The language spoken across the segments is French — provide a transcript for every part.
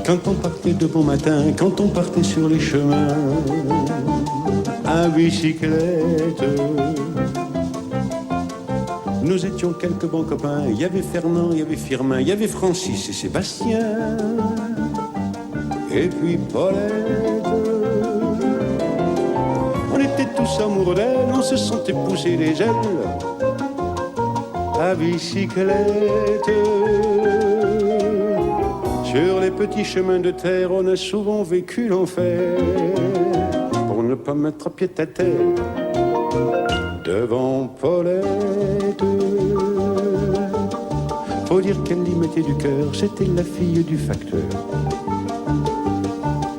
Quand on partait de bon matin, quand on partait sur les chemins, à bicyclette. Nous étions quelques bons copains. Il y avait Fernand, il y avait Firmin, il y avait Francis et Sébastien. Et puis Paulette. On était tous amoureux d'elle, on se sentait pousser les ailes à bicyclette. Sur les petits chemins de terre, on a souvent vécu l'enfer pour ne pas mettre pied à terre devant Paulette. Faut dire qu'elle y mettait du cœur, c'était la fille du facteur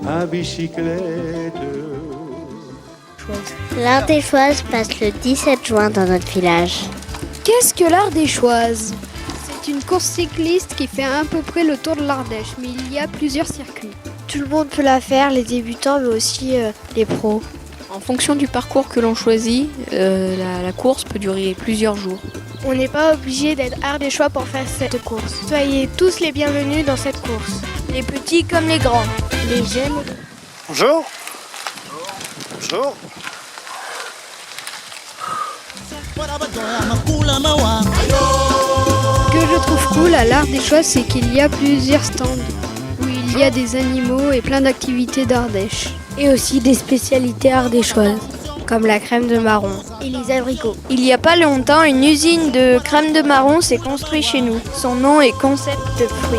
à bicyclette. L'Ardéchoise passe le 17 juin dans notre village. Qu'est-ce que l'Ardéchoise ? C'est une course cycliste qui fait à peu près le tour de l'Ardèche, mais il y a plusieurs circuits. Tout le monde peut la faire, les débutants, mais aussi les pros. En fonction du parcours que l'on choisit, la course peut durer plusieurs jours. On n'est pas obligé d'être ardéchois pour faire cette course. Soyez tous les bienvenus dans cette course. Les petits comme les grands. Les jeunes. Bonjour. Bonjour. Ce que je trouve cool à l'Ardéchoise, c'est qu'il y a plusieurs stands où il y a des animaux et plein d'activités d'Ardèche. Et aussi des spécialités ardéchoises, comme la crème de marron et les abricots. Il n'y a pas longtemps, une usine de crème de marron s'est construite chez nous. Son nom est Concept Fruits.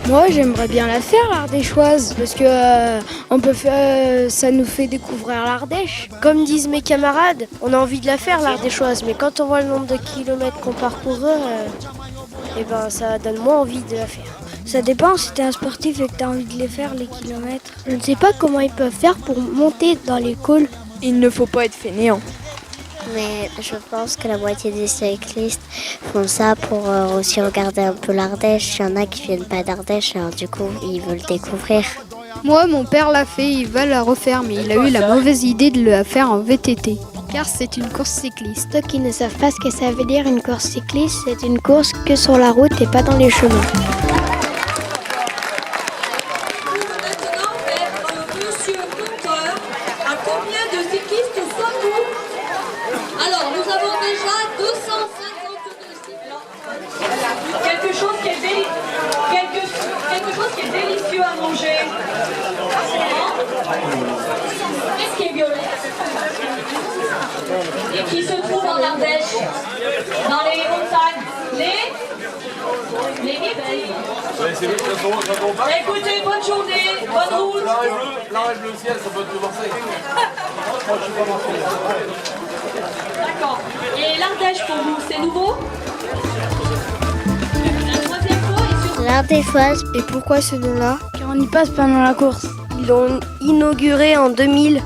Moi, j'aimerais bien la faire, l'Ardéchoise, parce que ça nous fait découvrir l'Ardèche. Comme disent mes camarades, on a envie de la faire, l'Ardéchoise, mais quand on voit le nombre de kilomètres qu'on parcourt, ça donne moins envie de la faire. Ça dépend si t'es un sportif et que t'as envie de les faire, les kilomètres. Je ne sais pas comment ils peuvent faire pour monter dans les cols. Il ne faut pas être fainéant. Mais je pense que la moitié des cyclistes font ça pour aussi regarder un peu l'Ardèche. Il y en a qui viennent pas d'Ardèche, alors du coup, ils veulent découvrir. Moi, mon père l'a fait, il va la refaire, mais il a eu la mauvaise idée de la faire en VTT, car c'est une course cycliste. Ceux qui ne savent pas ce que ça veut dire une course cycliste, c'est une course que sur la route et pas dans les chemins. Alors, nous avons déjà 252 cyclistes. Quelque chose qui est délicieux à manger. Qu'est-ce qui est violet? Et qui se trouve en Ardèche, dans les montagnes. Les guides. Écoutez, bonne journée, bonne route. L'arrêt bleu ciel, ça peut être de Marseille. D'accord. Et l'Ardèche pour vous, c'est nouveau? La troisième fois et sur... L'Ardéchoise. Et pourquoi ce nom-là? Car on y passe pendant la course. Ils l'ont inauguré en 2000.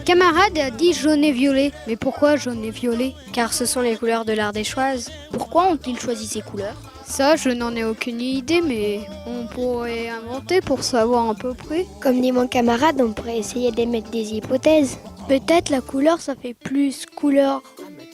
camarade a dit jaune et violet. Mais pourquoi jaune et violet? Car ce sont les couleurs de l'ardéchoise. Pourquoi ont-ils choisi ces couleurs? Ça, je n'en ai aucune idée, mais on pourrait inventer pour savoir à peu près. Comme dit mon camarade, on pourrait essayer d'émettre des hypothèses. Peut-être la couleur, ça fait plus couleur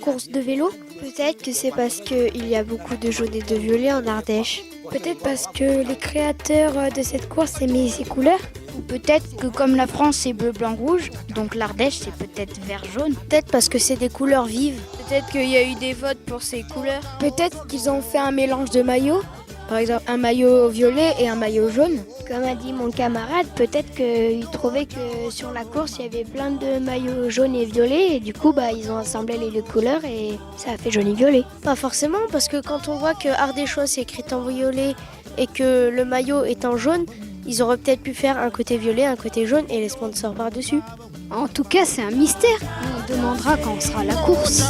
course de vélo. Peut-être que c'est parce qu'il y a beaucoup de jaune et de violet en Ardèche. Peut-être parce que les créateurs de cette course aimaient ces couleurs. Ou peut-être que comme la France c'est bleu, blanc, rouge, donc l'Ardèche c'est peut-être vert, jaune. Peut-être parce que c'est des couleurs vives. Peut-être qu'il y a eu des votes pour ces couleurs. Peut-être qu'ils ont fait un mélange de maillots. Par exemple, un maillot violet et un maillot jaune. Comme a dit mon camarade, peut-être qu'il trouvait que sur la course, il y avait plein de maillots jaunes et violets. Et du coup, ils ont assemblé les deux couleurs et ça a fait jaune et violet. Pas forcément, parce que quand on voit que Ardéchois c'est écrit en violet et que le maillot est en jaune, ils auraient peut-être pu faire un côté violet, un côté jaune et les sponsors par-dessus. En tout cas, c'est un mystère. On demandera quand sera la course.